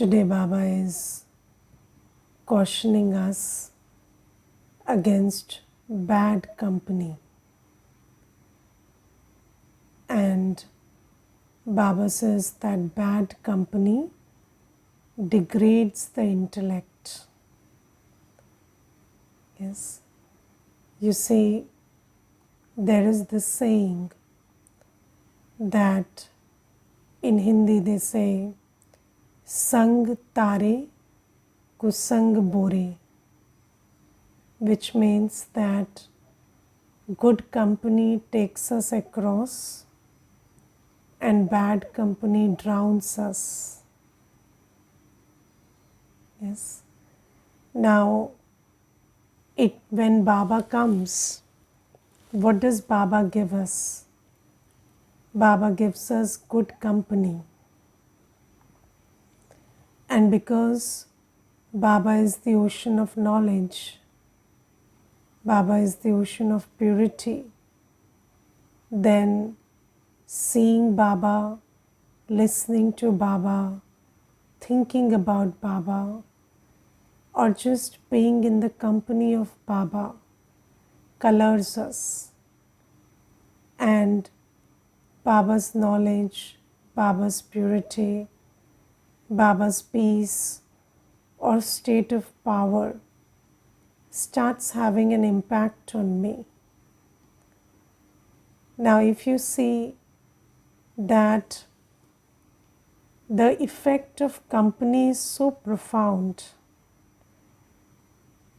Today Baba is cautioning us against bad company. And Baba says that bad company degrades the intellect. Yes. You see, there is this saying that in Hindi they say, Sang tare kusang bore, which means that good company takes us across and bad company drowns us. Yes. Now, when Baba comes, what does Baba give us? Baba gives us good company. And because Baba is the ocean of knowledge, Baba is the ocean of purity, then seeing Baba, listening to Baba, thinking about Baba, or just being in the company of Baba colors us. And Baba's knowledge, Baba's purity, Baba's peace or state of power starts having an impact on me. Now, if you see that the effect of company is so profound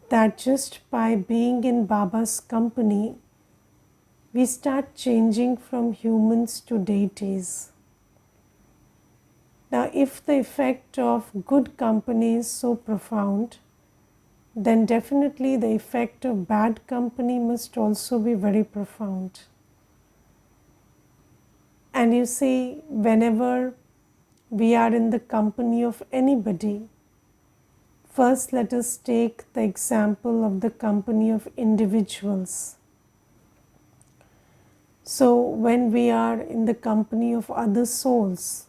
that just by being in Baba's company, we start changing from humans to deities. Now, if the effect of good company is so profound, then definitely the effect of bad company must also be very profound. And you see, whenever we are in the company of anybody, first let us take the example of the company of individuals. So, when we are in the company of other souls,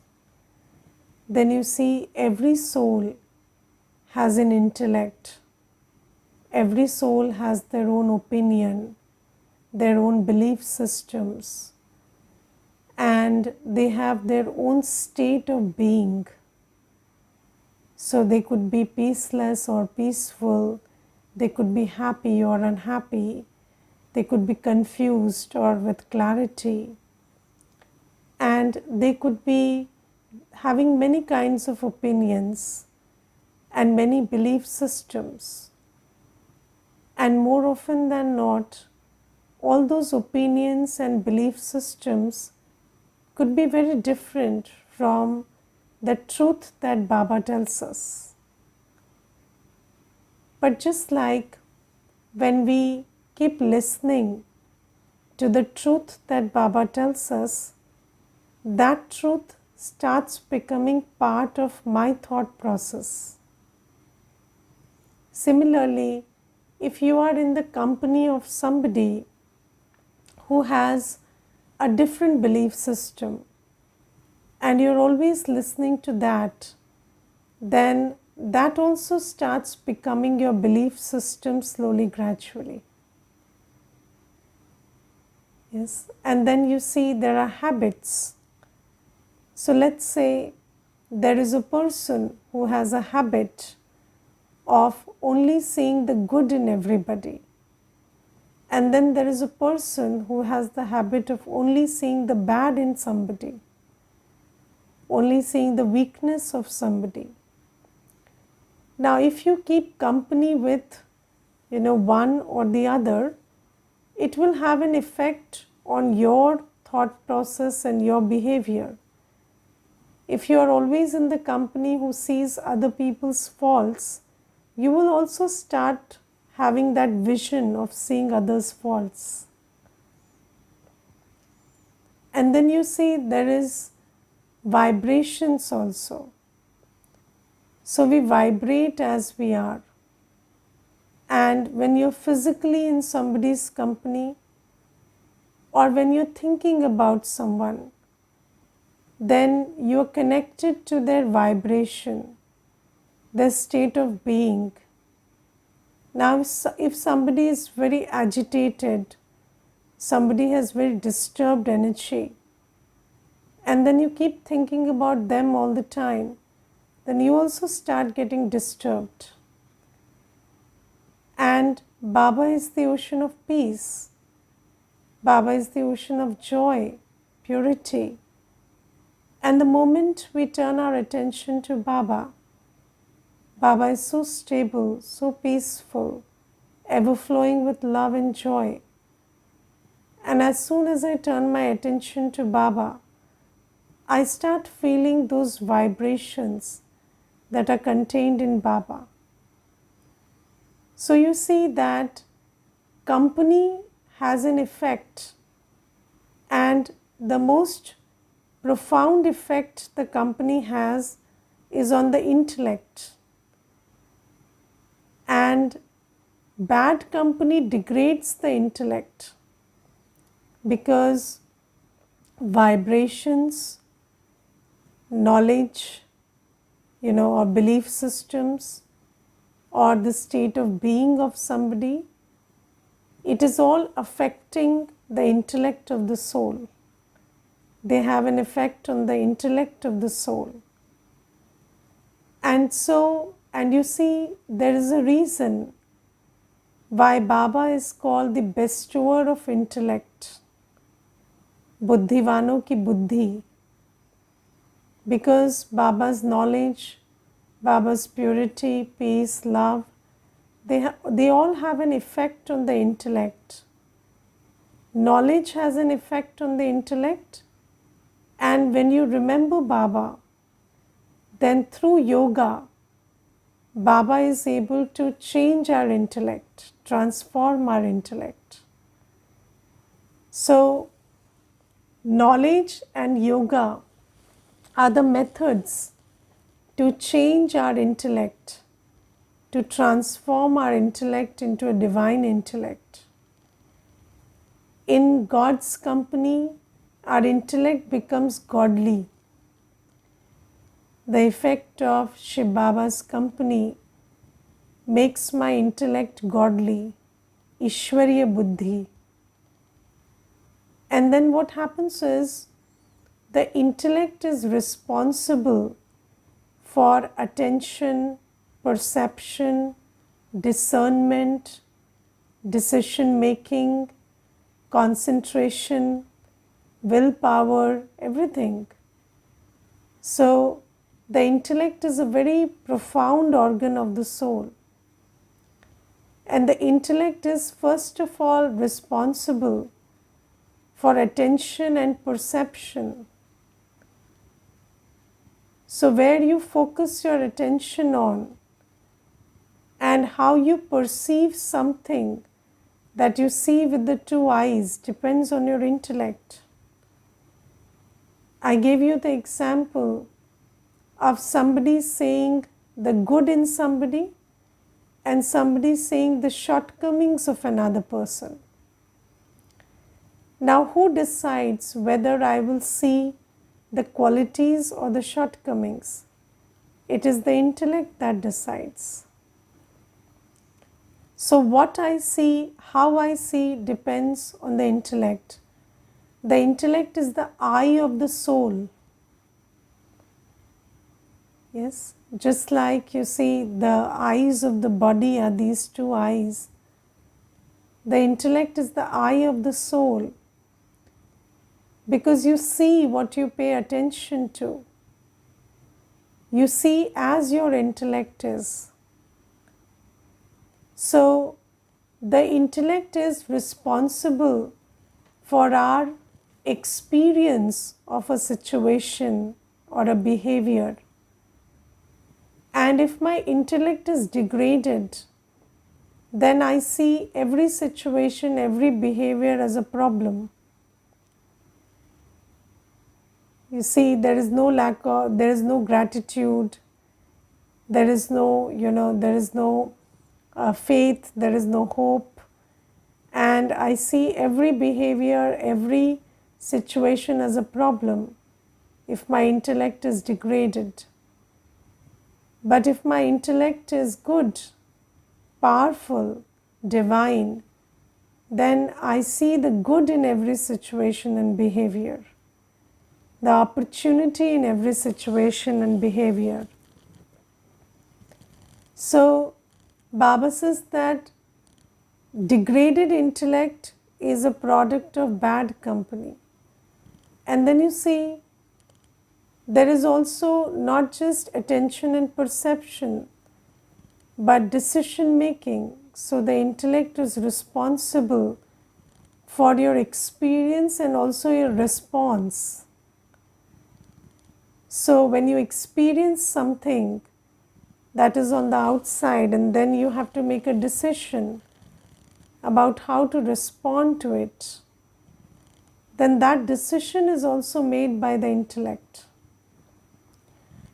then you see every soul has an intellect. Every soul has their own opinion, their own belief systems, and they have their own state of being. So they could be peaceless or peaceful, they could be happy or unhappy, they could be confused or with clarity, and they could be having many kinds of opinions and many belief systems. And more often than not, all those opinions and belief systems could be very different from the truth that Baba tells us. But just like when we keep listening to the truth that Baba tells us, that truth starts becoming part of my thought process. Similarly, if you are in the company of somebody who has a different belief system and you're always listening to that, then that also starts becoming your belief system slowly, gradually. Yes, and then you see there are habits. So let's say there is a person who has a habit of only seeing the good in everybody. And then there is a person who has the habit of only seeing the bad in somebody, only seeing the weakness of somebody. Now, if you keep company with, one or the other, it will have an effect on your thought process and your behavior. If you are always in the company who sees other people's faults, you will also start having that vision of seeing others' faults. And then you see there is vibrations also. So we vibrate as we are. And when you're physically in somebody's company, or when you're thinking about someone, then you're connected to their vibration. their state of being. Now, if somebody is very agitated, somebody has very disturbed energy, and then you keep thinking about them all the time, then you also start getting disturbed. And Baba is the ocean of peace. Baba is the ocean of joy, purity. And the moment we turn our attention to Baba, Baba is so stable, so peaceful, ever flowing with love and joy. And as soon as I turn my attention to Baba, I start feeling those vibrations that are contained in Baba. So you see that company has an effect, and the most profound effect the company has is on the intellect. And bad company degrades the intellect because vibrations, knowledge, or belief systems, or the state of being of somebody, it is all affecting the intellect of the soul. They have an effect on the intellect of the soul. And you see, there is a reason why Baba is called the bestower of intellect, buddhivano ki buddhi, because Baba's knowledge, Baba's purity, peace, love, they all have an effect on the intellect. Knowledge has an effect on the intellect, and when you remember Baba, then through yoga, Baba is able to change our intellect, transform our intellect. So, knowledge and yoga are the methods to change our intellect, to transform our intellect into a divine intellect. In God's company, our intellect becomes godly. The effect of Shiv Baba's company makes my intellect godly, Ishwariya Buddhi. And then what happens is, the intellect is responsible for attention, perception, discernment, decision making, concentration, willpower, everything. So, the intellect is a very profound organ of the soul. And the intellect is first of all responsible for attention and perception. So, where you focus your attention on and how you perceive something that you see with the two eyes depends on your intellect. I gave you the example of somebody saying the good in somebody and somebody saying the shortcomings of another person. Now, who decides whether I will see the qualities or the shortcomings? It is the intellect that decides. So, what I see, how I see depends on the intellect. The intellect is the eye of the soul. Yes, just like you see the eyes of the body are these two eyes. The intellect is the eye of the soul, because you see what you pay attention to. You see as your intellect is. So, the intellect is responsible for our experience of a situation or a behavior. And if my intellect is degraded, then I see every situation, every behavior as a problem. You see, there is no there is no gratitude, there is no, there is no faith, there is no hope. And I see every behavior, every situation as a problem if my intellect is degraded. But if my intellect is good, powerful, divine, then I see the good in every situation and behavior, the opportunity in every situation and behavior. So, Baba says that degraded intellect is a product of bad company. And then you see, there is also not just attention and perception, but decision making. So the intellect is responsible for your experience and also your response. So when you experience something that is on the outside, and then you have to make a decision about how to respond to it, then that decision is also made by the intellect.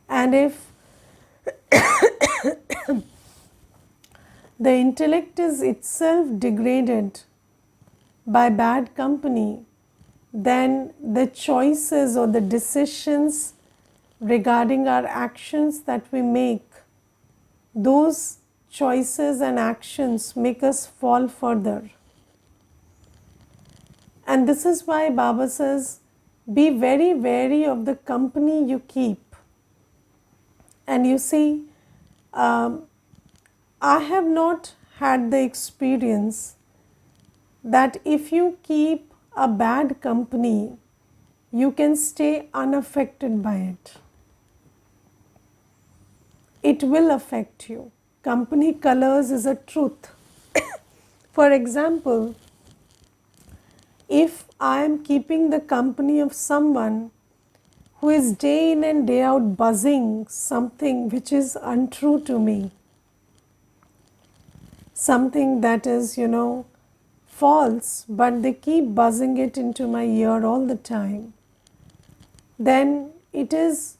And if the intellect is itself degraded by bad company, then the choices or the decisions regarding our actions that we make, those choices and actions make us fall further. And this is why Baba says, be very wary of the company you keep. And you see, I have not had the experience that if you keep a bad company, you can stay unaffected by it. It will affect you. Company colors is a truth. For example, if I am keeping the company of someone who is day in and day out buzzing something which is untrue to me, something that is, false, but they keep buzzing it into my ear all the time, then it is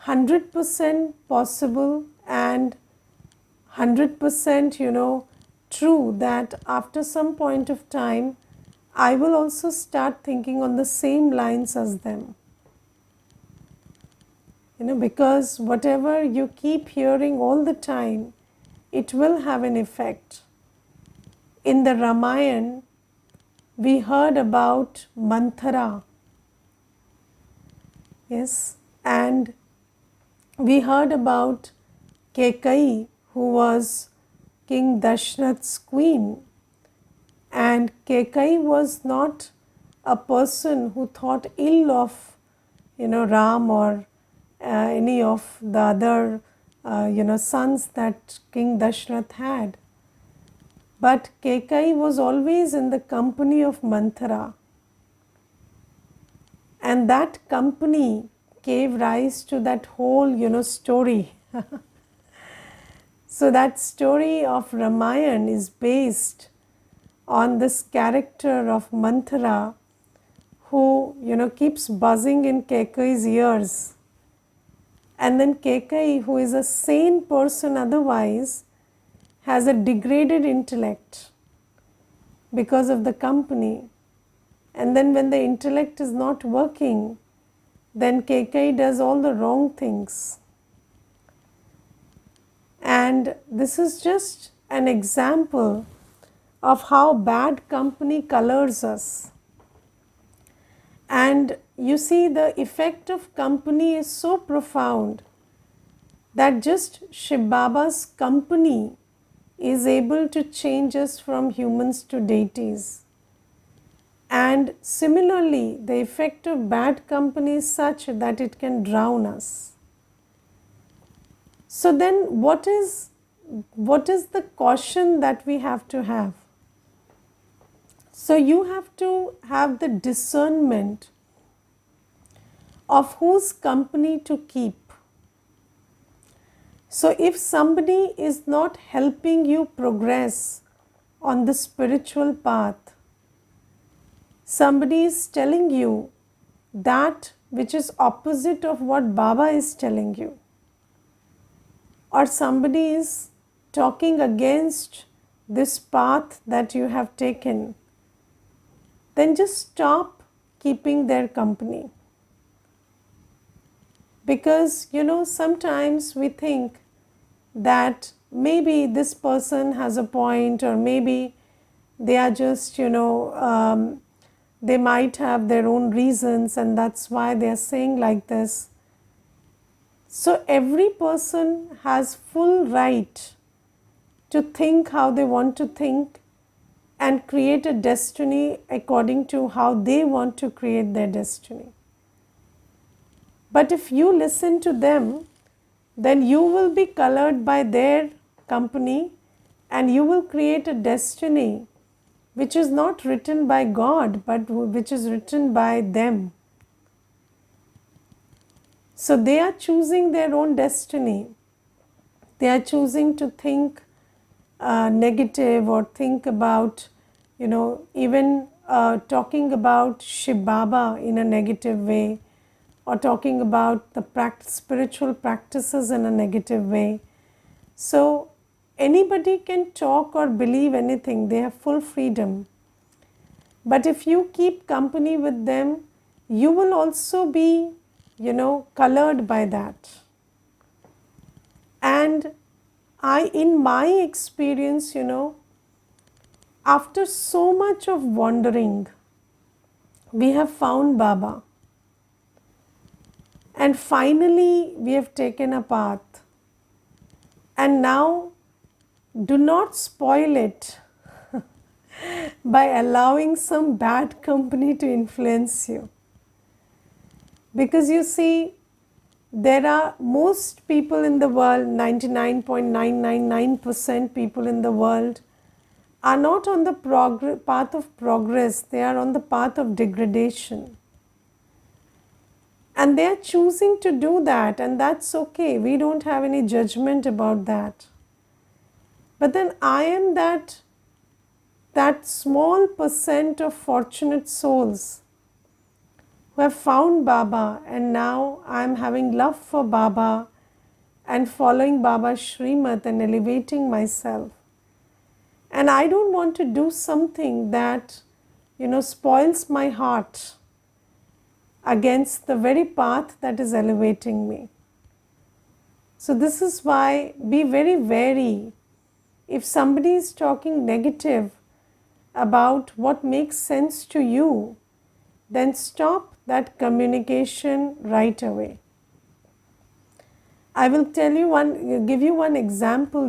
100% possible and 100%, true that after some point of time, I will also start thinking on the same lines as them. Because whatever you keep hearing all the time, it will have an effect. In the Ramayana, we heard about Manthara. Yes, and we heard about Kekai, who was King Dashrath's queen. And Kekai was not a person who thought ill of, Ram or any of the other, sons that King Dashrath had. But Kekai was always in the company of Manthara. And that company gave rise to that whole, story. So that story of Ramayana is based on this character of Manthara who, keeps buzzing in Kekai's ears. And then Kekai, who is a sane person otherwise, has a degraded intellect because of the company. And then when the intellect is not working, then Kekai does all the wrong things. And this is just an example of how bad company colors us. And you see, the effect of company is so profound that just Shiv Baba's company is able to change us from humans to deities. And similarly, the effect of bad company is such that it can drown us. So then what is the caution that we have to have? So you have to have the discernment of whose company to keep. So if somebody is not helping you progress on the spiritual path, somebody is telling you that which is opposite of what Baba is telling you, or somebody is talking against this path that you have taken, then just stop keeping their company. Because sometimes we think that maybe this person has a point, or maybe they are just, they might have their own reasons and that's why they are saying like this. So every person has full right to think how they want to think and create a destiny according to how they want to create their destiny. But if you listen to them, then you will be colored by their company and you will create a destiny which is not written by God but which is written by them. So they are choosing their own destiny. They are choosing to think negative or think about, even talking about Shiv Baba in a negative way, or talking about the spiritual practices in a negative way. So anybody can talk or believe anything, they have full freedom. But if you keep company with them, you will also be, colored by that. And in my experience, after so much of wandering, we have found Baba. And finally, we have taken a path. And now, do not spoil it by allowing some bad company to influence you. Because you see, there are most people in the world, 99.999% people in the world are not on the path of progress, they are on the path of degradation. And they are choosing to do that, and that's okay. We don't have any judgment about that. But then I am that small percent of fortunate souls who have found Baba, and now I am having love for Baba and following Baba's Srimad and elevating myself. And I don't want to do something that, spoils my heart against the very path that is elevating me. So this is why be very wary. If somebody is talking negative about what makes sense to you, then stop that communication right away. I will give you one example,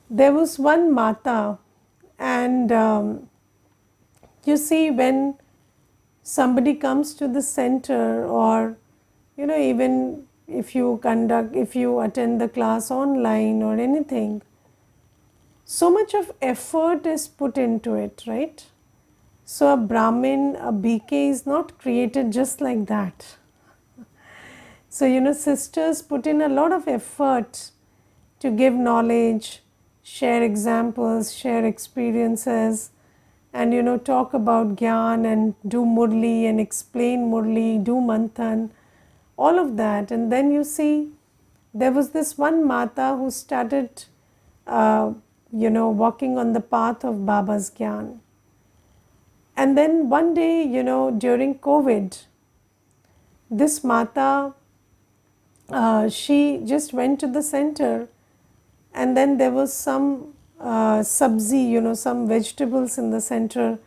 There was one Mata, and you see, when somebody comes to the center, or even if you attend the class online or anything, so much of effort is put into it, right? So a Brahmin, a BK is not created just like that. So sisters put in a lot of effort to give knowledge, share examples, share experiences, and talk about Gyan and do Murli and explain Murli, do Manthan, all of that. And then you see, there was this one Mata who started, walking on the path of Baba's Gyan. And then one day, during COVID, this Mata, she just went to the center, and then there was some sabzi, some vegetables in the center.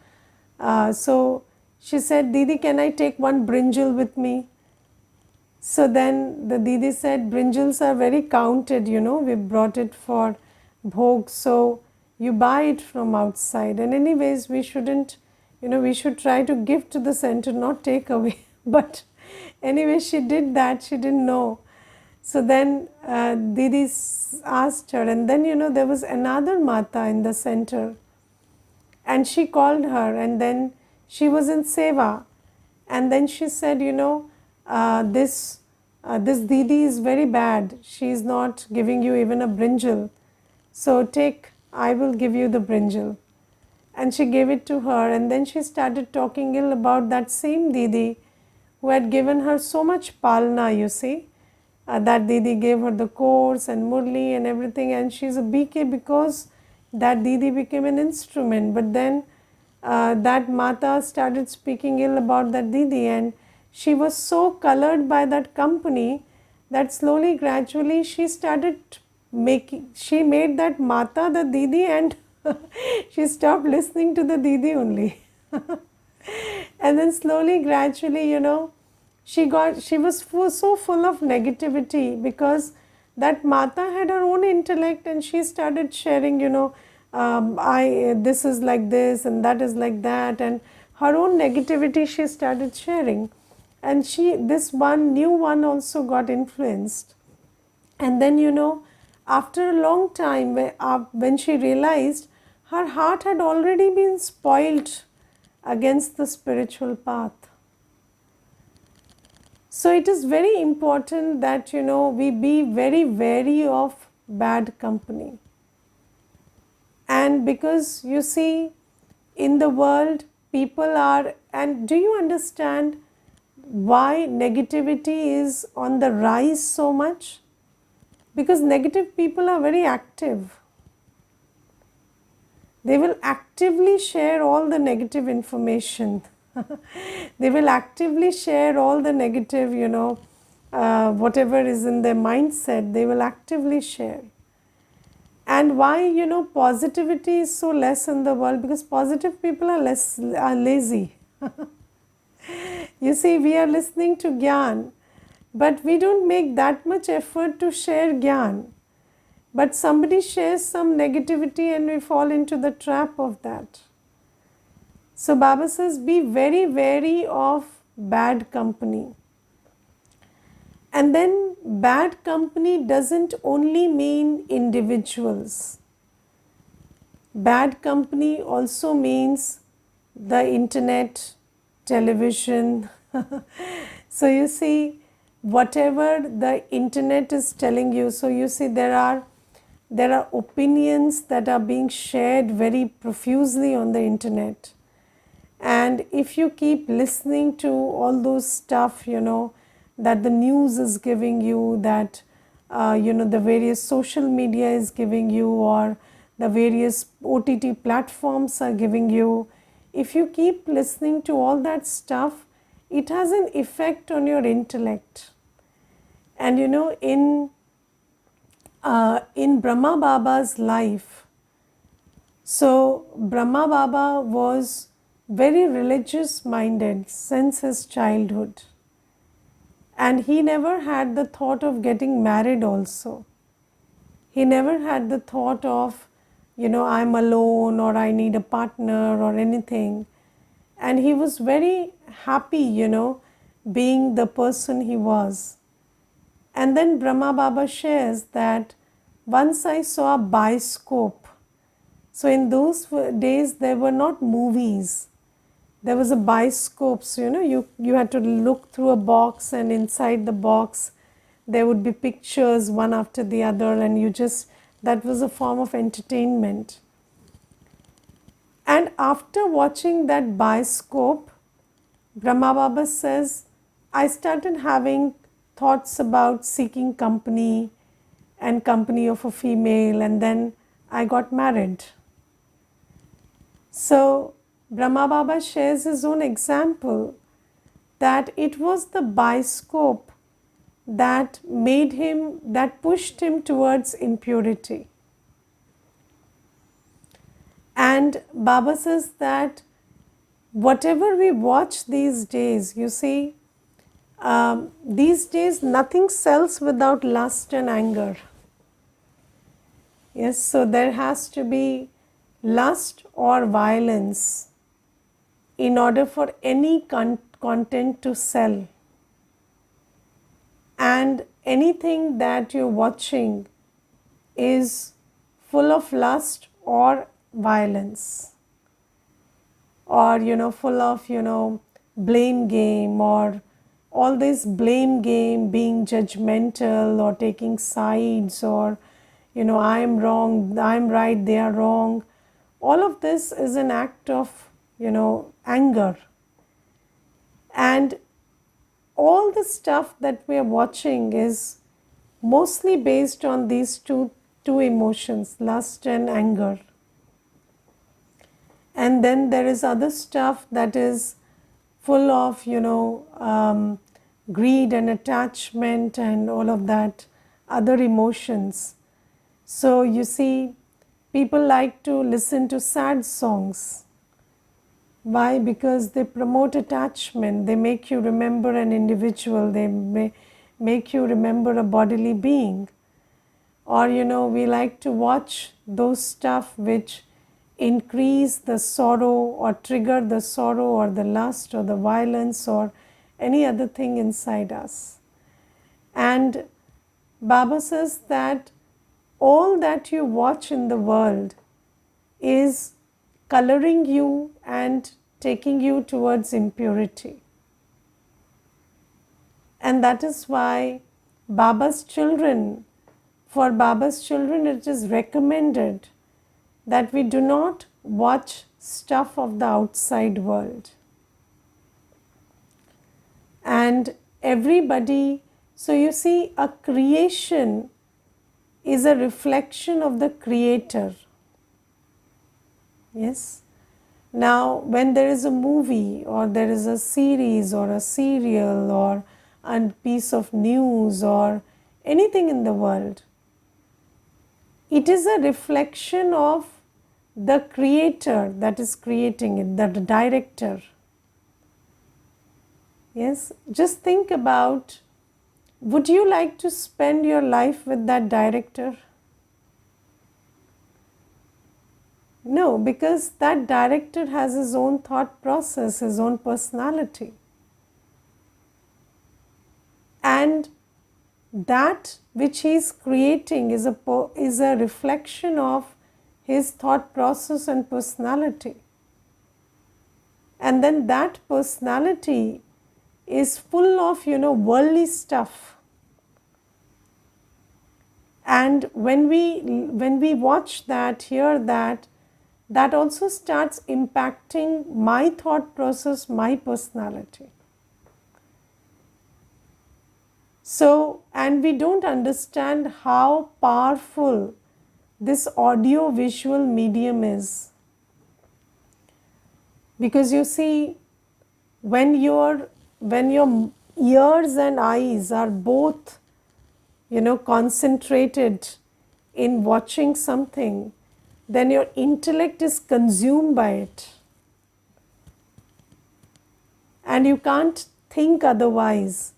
So she said, Didi, can I take one brinjal with me? So then the Didi said, brinjals are very counted, we brought it for bhog, so you buy it from outside. And anyways, we shouldn't, we should try to give to the center, not take away. But anyway, she did that, she didn't know. So then Didi asked her, and then there was another Mata in the center, and she called her, and then she was in seva, and then she said, this Didi is very bad, she is not giving you even a brinjal, so I will give you the brinjal. And she gave it to her, and then she started talking ill about that same Didi who had given her so much palna, you see. That Didi gave her the course and Murli and everything, and she's a BK because that Didi became an instrument. But then that Mata started speaking ill about that Didi, and she was so colored by that company that slowly, gradually she made that Mata the Didi, and she stopped listening to the Didi only. And then slowly, gradually, she was so full of negativity, because that Mata had her own intellect, and she started sharing, this is like this and that is like that, and her own negativity she started sharing. And this one new one also got influenced. And then, after a long time, when she realized her heart had already been spoiled against the spiritual path. So it is very important that, we be very wary of bad company. And because you see, in the world, people are, and do you understand why negativity is on the rise so much? Because negative people are very active. They will actively share all the negative information. They will actively share all the negative, whatever is in their mindset, they will actively share. And why, positivity is so less in the world? Because positive people are lazy. You see, we are listening to Gyan, but we don't make that much effort to share Gyan. But somebody shares some negativity and we fall into the trap of that. So Baba says, be very wary of bad company. And then bad company doesn't only mean individuals. Bad company also means the internet, television. So you see, whatever the internet is telling you, so you see there are opinions that are being shared very profusely on the internet. And if you keep listening to all those stuff, that the news is giving you, that, the various social media is giving you, or the various OTT platforms are giving you, if you keep listening to all that stuff, it has an effect on your intellect. And in Brahma Baba's life, so Brahma Baba was very religious minded since his childhood, and he never had the thought of getting married also. He never had the thought of, I'm alone or I need a partner or anything. And he was very happy, being the person he was. And then Brahma Baba shares that once I saw a bioscope. So in those days there were not movies. There was a bioscope. So you had to look through a box, and inside the box there would be pictures one after the other, and that was a form of entertainment. And after watching that bioscope, Brahma Baba says, I started having thoughts about seeking company and company of a female, and then I got married. So Brahma Baba shares his own example, that it was the bioscope that pushed him towards impurity. And Baba says that whatever we watch these days, you see, these days nothing sells without lust and anger. Yes, so there has to be lust or violence in order for any content to sell. And anything that you're watching is full of lust or violence, or full of blame game, or all this blame game, being judgmental or taking sides, or I am wrong, I am right, they are wrong. All of this is an act of anger. And all the stuff that we are watching is mostly based on these two emotions, lust and anger. And then there is other stuff that is full of greed and attachment and all of that other emotions. So you see, people like to listen to sad songs. Why? Because they promote attachment, they make you remember an individual, they make you remember a bodily being. Or we like to watch those stuff which increase the sorrow or trigger the sorrow or the lust or the violence or any other thing inside us. And Baba says that all that you watch in the world is coloring you and taking you towards impurity. And that is why Baba's children, for Baba's children, it is recommended that we do not watch stuff of the outside world. And everybody, so you see, a creation is a reflection of the Creator. Yes. Now, when there is a movie or there is a series or a serial or a piece of news or anything in the world, it is a reflection of the creator that is creating it, the director. Yes, just think about, would you like to spend your life with that director? No, because that director has his own thought process, his own personality. And that which he is creating is a reflection of his thought process and personality. And then that personality is full of, worldly stuff. And when we watch that, hear that, that also starts impacting my thought process, my personality. So, and we don't understand how powerful this audio visual medium is. Because you see, when your ears and eyes are both, concentrated in watching something, then your intellect is consumed by it. And you can't think otherwise.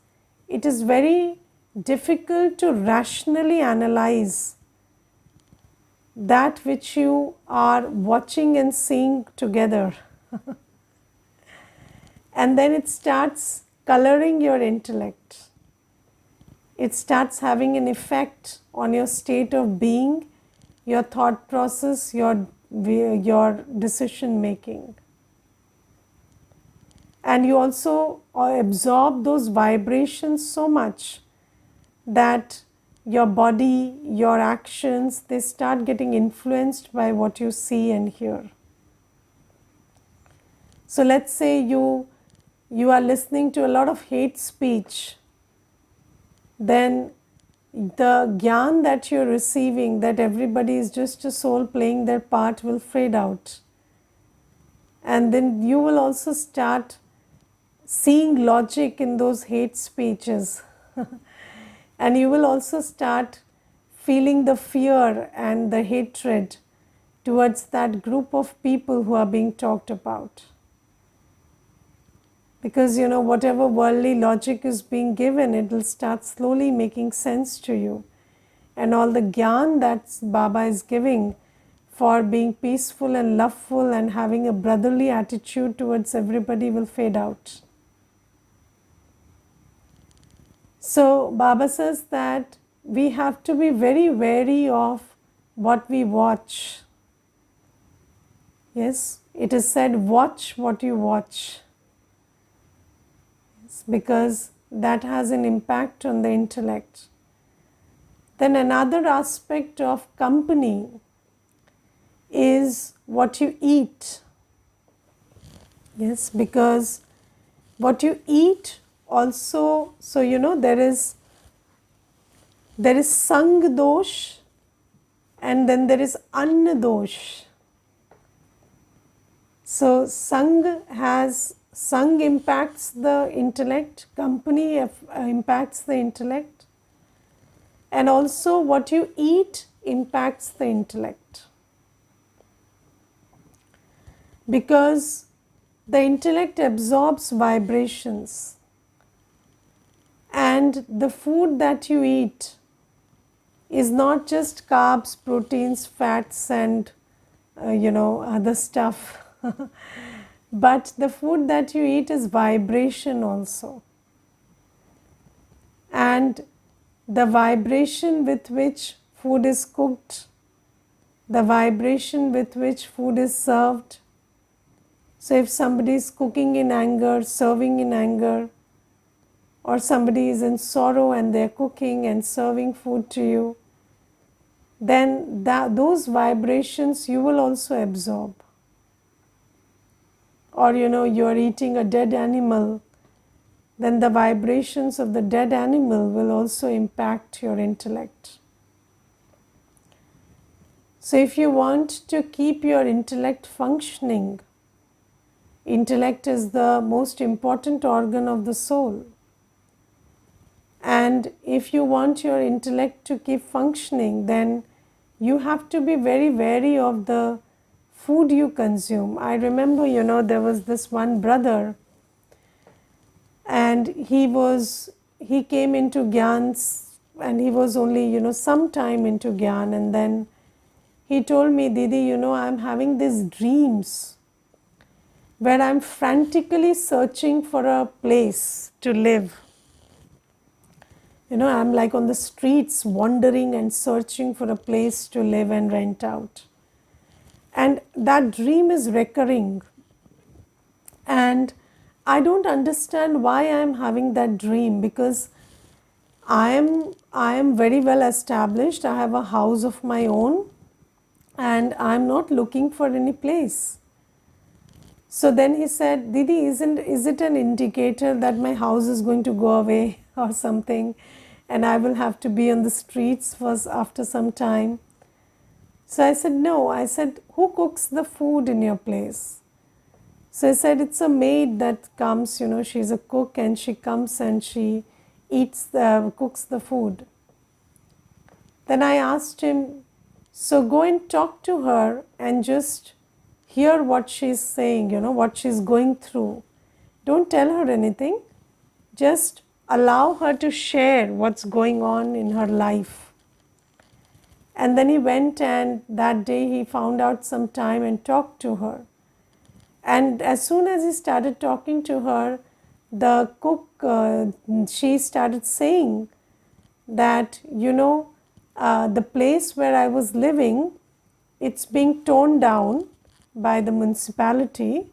It is very difficult to rationally analyze that which you are watching and seeing together. And then it starts coloring your intellect. It starts having an effect on your state of being, your thought process, your decision making. And you also absorb those vibrations so much that your body, your actions, they start getting influenced by what you see and hear. So let's say you are listening to a lot of hate speech, then the gyan that you're receiving, that everybody is just a soul playing their part, will fade out. And then you will also start seeing logic in those hate speeches. And you will also start feeling the fear and the hatred towards that group of people who are being talked about. Because whatever worldly logic is being given, it will start slowly making sense to you. And all the gyan that Baba is giving for being peaceful and loveful and having a brotherly attitude towards everybody will fade out. So Baba says that we have to be very wary of what we watch. Yes, it is said, watch what you watch. Because that has an impact on the intellect. Then another aspect of company is what you eat. Yes, because what you eat also, so there is sang dosh and then there is anna dosh. So sang has Sang impacts the intellect, company impacts the intellect, and also what you eat impacts the intellect. Because the intellect absorbs vibrations, and the food that you eat is not just carbs, proteins, fats, and other stuff. But the food that you eat is vibration also. And the vibration with which food is cooked, the vibration with which food is served. So if somebody is cooking in anger, serving in anger, or somebody is in sorrow and they're cooking and serving food to you, then those vibrations you will also absorb. Or you're eating a dead animal, then the vibrations of the dead animal will also impact your intellect. So if you want to keep your intellect functioning, intellect is the most important organ of the soul. And if you want your intellect to keep functioning, then you have to be very wary of the food you consume. I remember, there was this one brother, and he came into Gyan, and he was only, some time into Gyan, and then he told me, Didi, I'm having these dreams where I'm frantically searching for a place to live. I'm like on the streets wandering and searching for a place to live and rent out. And that dream is recurring. And I don't understand why I am having that dream, because I am very well established. I have a house of my own and I am not looking for any place. So then he said, Didi, is it an indicator that my house is going to go away or something, and I will have to be on the streets after some time? So I said, no. I said, who cooks the food in your place? So he said, it's a maid that comes, she's a cook, and she comes and she cooks the food. Then I asked him, so go and talk to her and just hear what she's saying, what she's going through. Don't tell her anything. Just allow her to share what's going on in her life. And then he went, and that day he found out some time and talked to her. And as soon as he started talking to her, the cook, she started saying that, the place where I was living, it's being torn down by the municipality,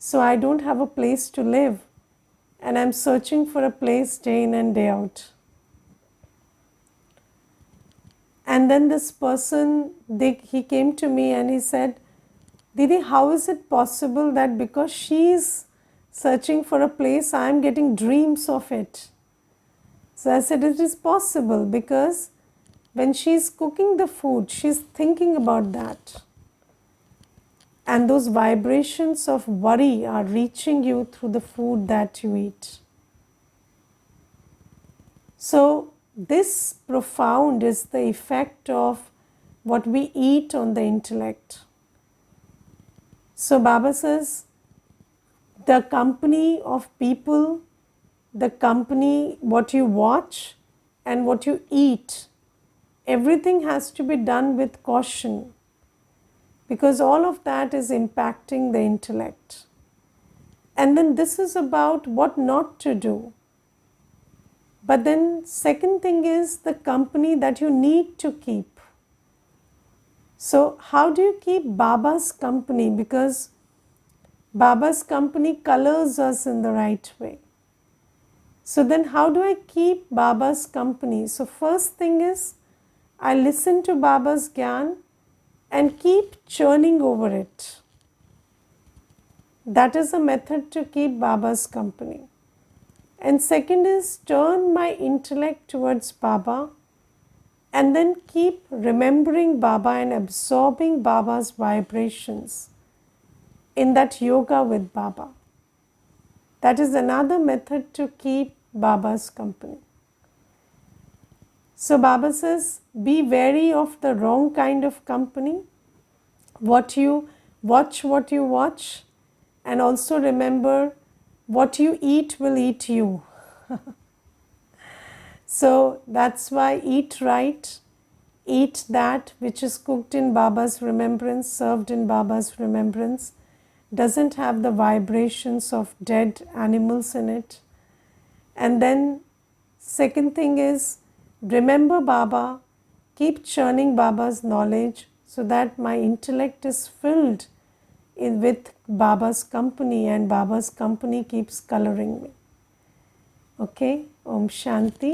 so I don't have a place to live, and I'm searching for a place day in and day out. And then this person, he came to me and he said, Didi, how is it possible that because she's searching for a place, I'm getting dreams of it? So I said, it is possible because when she's cooking the food, she's thinking about that. And those vibrations of worry are reaching you through the food that you eat. So this profound is the effect of what we eat on the intellect. So Baba says, the company of people, the company, what you watch and what you eat, everything has to be done with caution, because all of that is impacting the intellect. And then this is about what not to do. But then second thing is the company that you need to keep. So how do you keep Baba's company? Because Baba's company colors us in the right way. So then how do I keep Baba's company? So first thing is, I listen to Baba's Gyan and keep churning over it. That is a method to keep Baba's company. And second is, turn my intellect towards Baba and then keep remembering Baba and absorbing Baba's vibrations in that yoga with Baba. That is another method to keep Baba's company. So Baba says, be wary of the wrong kind of company, what you watch, and also remember, what you eat will eat you. So that's why eat right, eat that which is cooked in Baba's remembrance, served in Baba's remembrance, doesn't have the vibrations of dead animals in it. And then second thing is, remember Baba, keep churning Baba's knowledge so that my intellect is filled with Baba's company, and Baba's company keeps coloring me. Okay, Om Shanti.